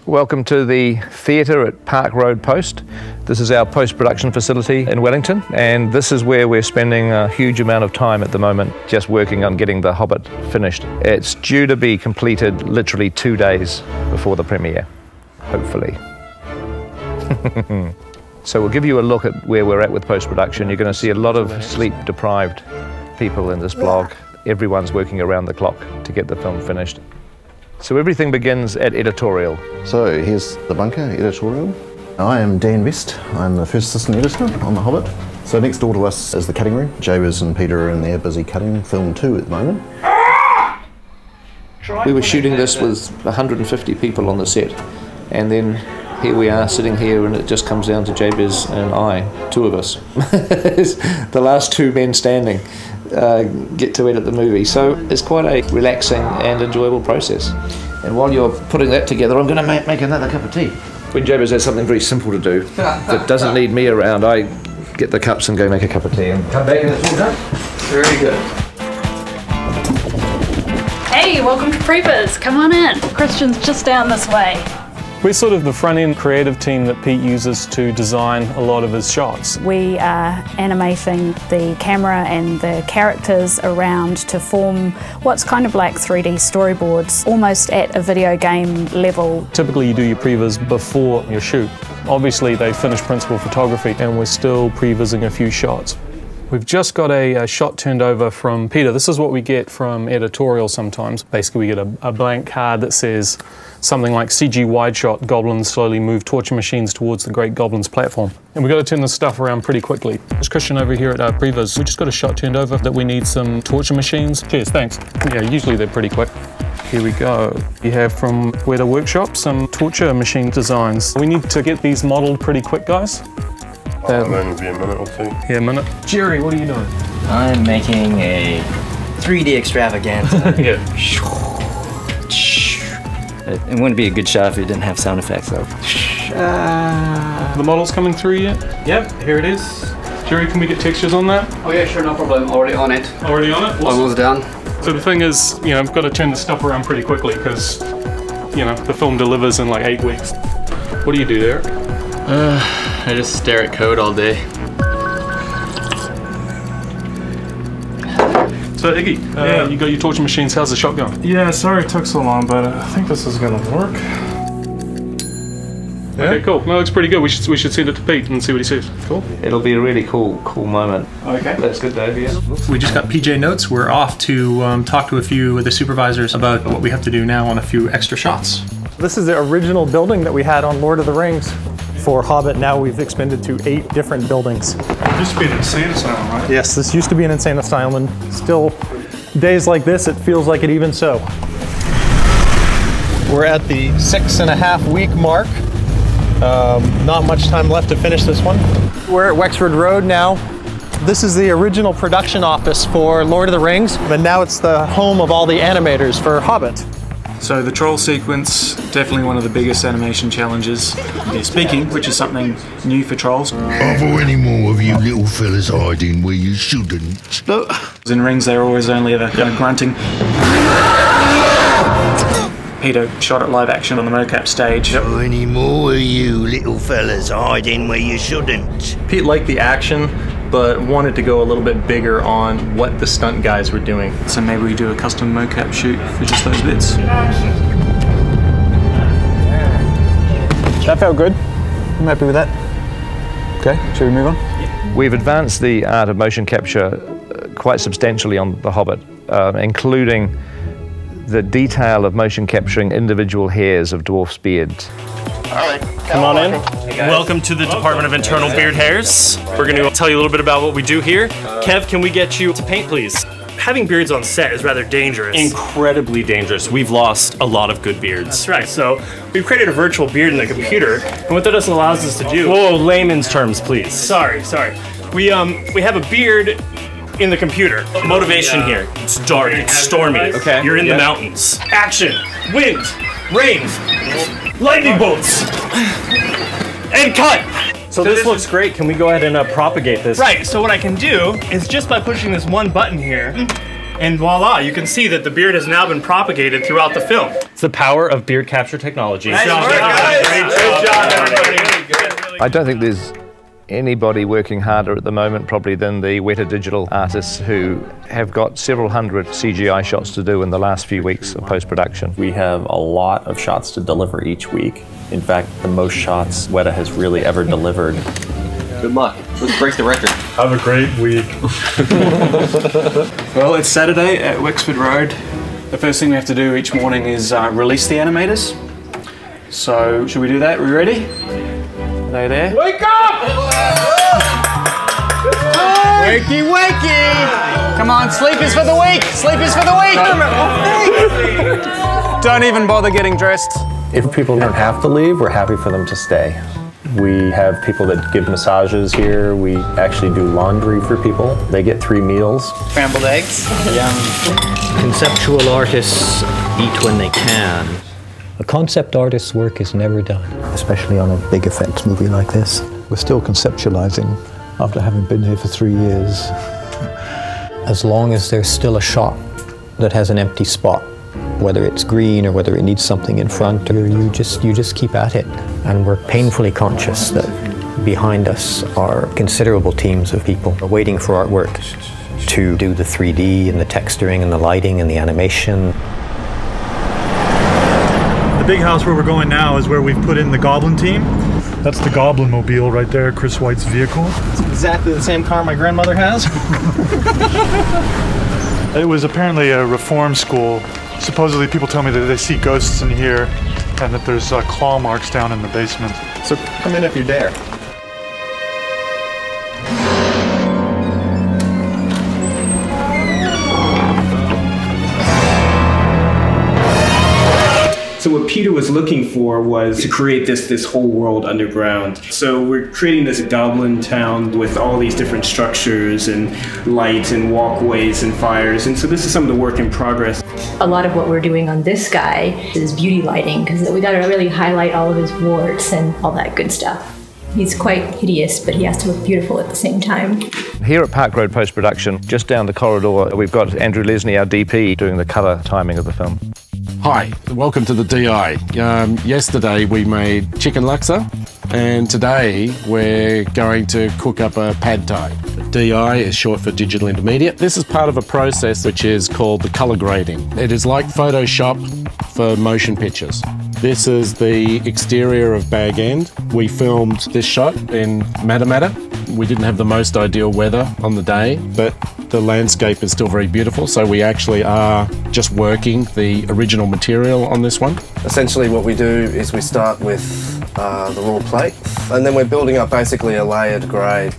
Welcome to the theatre at Park Road Post. This is our post-production facility in Wellington, and this is where we're spending a huge amount of time at the moment, just working on getting The Hobbit finished. It's due to be completed literally 2 days before the premiere, hopefully. So we'll give you a look at where we're at with post-production. You're going to see a lot of sleep-deprived people in this vlog. Everyone's working around the clock to get the film finished. So everything begins at editorial. So here's the bunker, editorial. I am Dan Best. I'm the first assistant editor on The Hobbit. So next door to us is the cutting room. Jabez and Peter are in there busy cutting film 2 at the moment. We were shooting this with 150 people on the set, and then here we are sitting here, and it just comes down to Jabez and I, 2 of us. The last 2 men standing get to edit the movie. So it's quite a relaxing and enjoyable process. And while you're putting that together, I'm going to make another cup of tea. When Jabez has something very simple to do that doesn't need me around, I get the cups and go make a cup of tea and come back and it's all done. Very good. Hey, welcome to Previs. Come on in. Christian's just down this way. We're sort of the front-end creative team that Pete uses to design a lot of his shots. We are animating the camera and the characters around to form what's kind of like 3D storyboards, almost at a video game level. Typically you do your previs before your shoot. Obviously they finish principal photography and we're still prevising a few shots. We've just got a shot turned over from Peter. This is what we get from editorial sometimes. Basically we get a blank card that says something like CG wide shot, goblins slowly move torture machines towards the Great Goblin's platform. And we've got to turn this stuff around pretty quickly. There's Christian over here at our previs. We just got a shot turned over that we need some torture machines. Cheers, thanks. Yeah, usually they're pretty quick. Here we go. We have from Weta Workshop some torture machine designs. We need to get these modeled pretty quick, guys. It'll only be a minute or 2. Yeah, a minute. Jerry, what are you doing? I'm making a 3D extravaganza. Yeah. It wouldn't be a good shot if it didn't have sound effects though. The model's coming through yet? Yep, here it is. Jerry, can we get textures on that? Oh yeah, sure, no problem. Already on it. Already on it? Almost done. So the thing is, you know, I've got to turn the stuff around pretty quickly because, you know, the film delivers in like 8 weeks. What do you do there? I just stare at code all day. So Iggy, you got your torture machines, how's the shot going? Yeah, sorry it took so long, but I think this is gonna work. Yeah? Okay, cool. No, looks pretty good. We should send it to Pete and see what he says. Cool. It'll be a really cool moment. Okay. That's good, Dave, yeah. We just got PJ notes. We're off to talk to a few of the supervisors about what we have to do now on a few extra shots. This is the original building that we had on Lord of the Rings. For Hobbit, now we've expanded to 8 different buildings. It used to be an insane asylum, right? Yes, this used to be an insane asylum, and still, days like this, it feels like it even so. We're at the 6.5 week mark. Not much time left to finish this one. We're at Wexford Road now. This is the original production office for Lord of the Rings, but now it's the home of all the animators for Hobbit. So the troll sequence, definitely one of the biggest animation challenges. They're speaking, which is something new for trolls. Are there any more of you little fellas hiding where you shouldn't? No. In Rings, they're always only ever kind of grunting. Peter shot it live action on the mocap stage. Are any more of you little fellas hiding where you shouldn't? Pete liked the action, but wanted to go a little bit bigger on what the stunt guys were doing. So maybe we do a custom mocap shoot for just those bits. That felt good. I'm happy with that. Okay, should we move on? We've advanced the art of motion capture quite substantially on The Hobbit, including the detail of motion capturing individual hairs of dwarfs' beards. Alright, come on in. Welcome to the Department of Internal Beard Hairs. We're going to tell you a little bit about what we do here. Kev, can we get you to paint, please? Having beards on set is rather dangerous. Incredibly dangerous. We've lost a lot of good beards. That's right. So we've created a virtual beard in the computer, and what that allows us to do... Whoa, layman's terms, please. Sorry. We have a beard in the computer. Motivation here. It's dark, it's stormy. Okay. You're in the mountains. Action, wind, rain, lightning bolts, and cut. So this looks great. Can we go ahead and propagate this? Right, so what I can do is just by pushing this one button here, And voila, you can see that the beard has now been propagated throughout the film. It's the power of beard capture technology. Great job, everybody. I don't think there's anybody working harder at the moment probably than the Weta Digital artists who have got several hundred CGI shots to do in the last few weeks of post-production. We have a lot of shots to deliver each week. In fact, the most shots Weta has really ever delivered. Good luck. Let's break the record. Have a great week. Well, it's Saturday at Wexford Road. The first thing we have to do each morning is release the animators. So, should we do that? Are we ready? Are they there? Wake up! Wakey, wakey! Come on, sleep is for the weak! Sleep is for the weak! Don't even bother getting dressed. If people don't have to leave, we're happy for them to stay. We have people that give massages here. We actually do laundry for people. They get 3 meals. Scrambled eggs. Yum. Conceptual artists eat when they can. A concept artist's work is never done. Especially on a big effects movie like this. We're still conceptualizing after having been here for 3 years. As long as there's still a shot that has an empty spot, whether it's green or whether it needs something in front, or you just keep at it. And we're painfully conscious that behind us are considerable teams of people waiting for artwork to do the 3D and the texturing and the lighting and the animation. The big house where we're going now is where we've put in the Goblin team. That's the Goblin Mobile right there, Chris White's vehicle. It's exactly the same car my grandmother has. It was apparently a reform school. Supposedly people tell me that they see ghosts in here and that there's claw marks down in the basement. So come in if you dare. So what Peter was looking for was to create this whole world underground. So we're creating this goblin town with all these different structures and lights and walkways and fires. And so this is some of the work in progress. A lot of what we're doing on this guy is beauty lighting, because we got to really highlight all of his warts and all that good stuff. He's quite hideous, but he has to look beautiful at the same time. Here at Park Road Post-Production, just down the corridor, we've got Andrew Lesney, our DP, doing the colour timing of the film. Hi, welcome to the DI. Yesterday we made chicken laksa, and today we're going to cook up a pad thai. DI is short for digital intermediate. This is part of a process which is called the colour grading. It is like Photoshop for motion pictures. This is the exterior of Bag End. We filmed this shot in Matamata. We didn't have the most ideal weather on the day, but the landscape is still very beautiful, so we actually are just working the original material on this one. Essentially what we do is we start with the raw plate, and then we're building up basically a layered grade,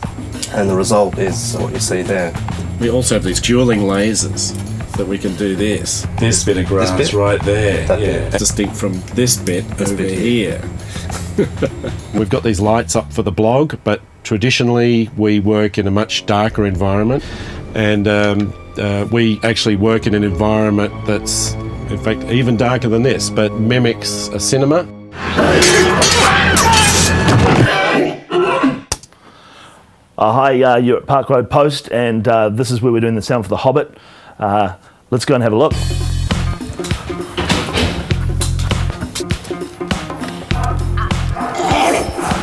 and the result is what you see there. We also have these dueling lasers, so we can do this. This bit of grass right there, yeah, distinct from this bit over here. We've got these lights up for the blog, but traditionally we work in a much darker environment, and we actually work in an environment that's in fact even darker than this, but mimics a cinema. Hi, you're at Park Road Post, and this is where we're doing the sound for The Hobbit. Let's go and have a look.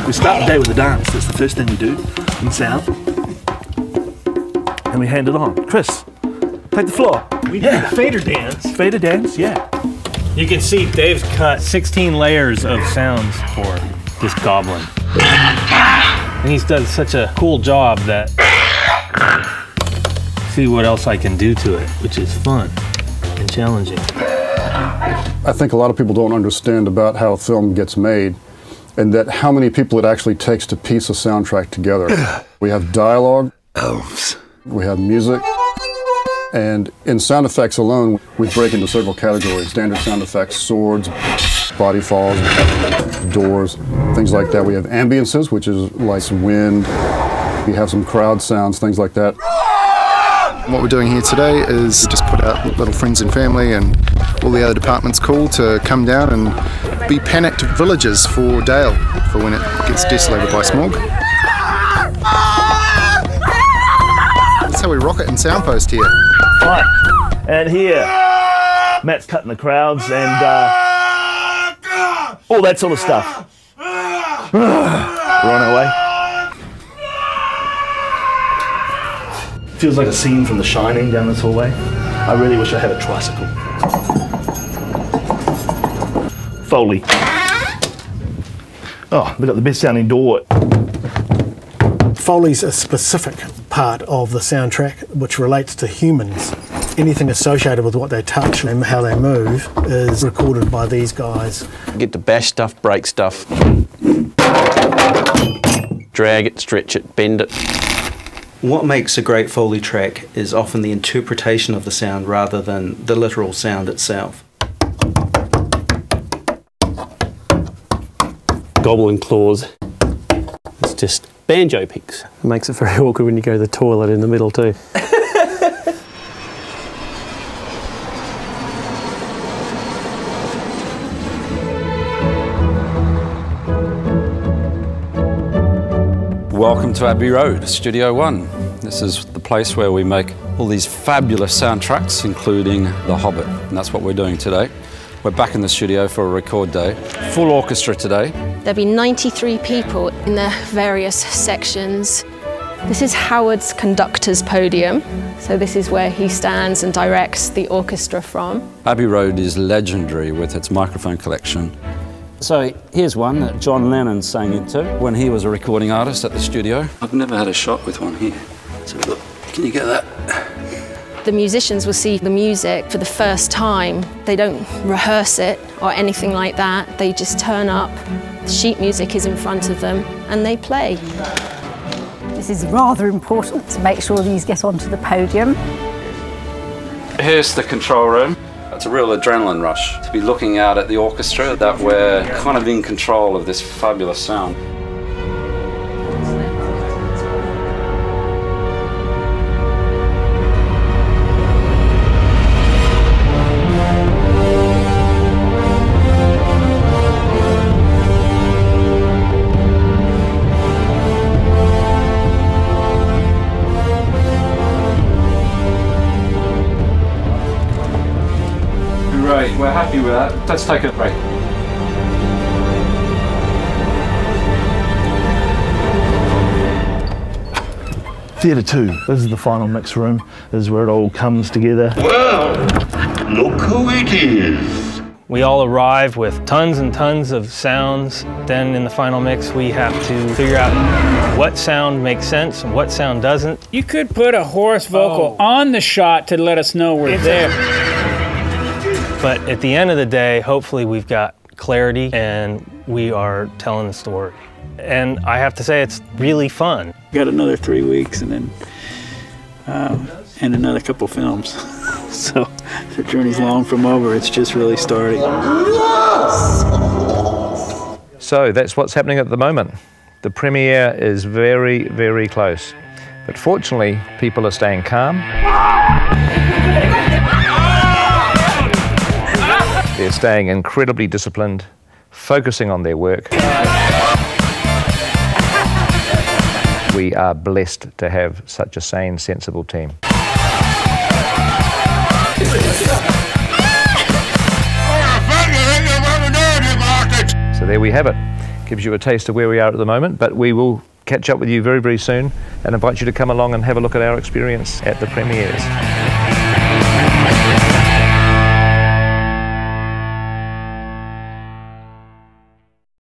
We start the day with a dance. That's the first thing we do in sound. And we hand it on. Chris, take the floor. We do the fader dance. Fader dance, yeah. You can see Dave's cut 16 layers of sounds for this goblin. And he's done such a cool job that see what else I can do to it, which is fun and challenging. I think a lot of people don't understand about how a film gets made, and that how many people it actually takes to piece a soundtrack together. We have dialogue, elves, we have music, and in sound effects alone, we break into several categories. Standard sound effects, swords, body falls, doors, things like that. We have ambiences, which is like some wind. We have some crowd sounds, things like that. What we're doing here today is just put out little friends and family and all the other departments call to come down and be panicked villagers for Dale for when it gets desolated by smog. That's how we rock it in Soundpost here. Right. And here, Matt's cutting the crowds and all that sort of stuff. We're on our way. Feels like a scene from The Shining down this hallway. I really wish I had a tricycle. Foley. Oh, they've got the best sounding door. Foley's a specific part of the soundtrack which relates to humans. Anything associated with what they touch and how they move is recorded by these guys. Get to bash stuff, break stuff, drag it, stretch it, bend it. What makes a great Foley track is often the interpretation of the sound rather than the literal sound itself. Goblin claws. It's just banjo picks. It makes it very awkward when you go to the toilet in the middle too. Welcome to Abbey Road, Studio One. This is the place where we make all these fabulous soundtracks, including The Hobbit, and that's what we're doing today. We're back in the studio for a record day. Full orchestra today. There'll be 93 people in the various sections. This is Howard's conductor's podium, so this is where he stands and directs the orchestra from. Abbey Road is legendary with its microphone collection. So here's one that John Lennon sang into when he was a recording artist at the studio. I've never had a shot with one here. So look, can you get that? The musicians will see the music for the first time. They don't rehearse it or anything like that. They just turn up, the sheet music is in front of them, and they play. This is rather important to make sure these get onto the podium. Here's the control room. It's a real adrenaline rush to be looking out at the orchestra, that we're kind of in control of this fabulous sound. Great, we're happy with that. Let's take a break. Theatre 2, this is the final mix room. This is where it all comes together. Well, look who it is. We all arrive with tons and tons of sounds. Then in the final mix, we have to figure out what sound makes sense and what sound doesn't. You could put a hoarse vocal on the shot to let us know we're there. But at the end of the day, hopefully we've got clarity and we are telling the story. And I have to say, it's really fun. Got another 3 weeks and then and another couple films. So the journey's long from over, it's just really starting. So that's what's happening at the moment. The premiere is very, very close. But fortunately, people are staying calm. They're staying incredibly disciplined, focusing on their work. We are blessed to have such a sane, sensible team. So there we have it. Gives you a taste of where we are at the moment, but we will catch up with you very, very soon and invite you to come along and have a look at our experience at the premieres.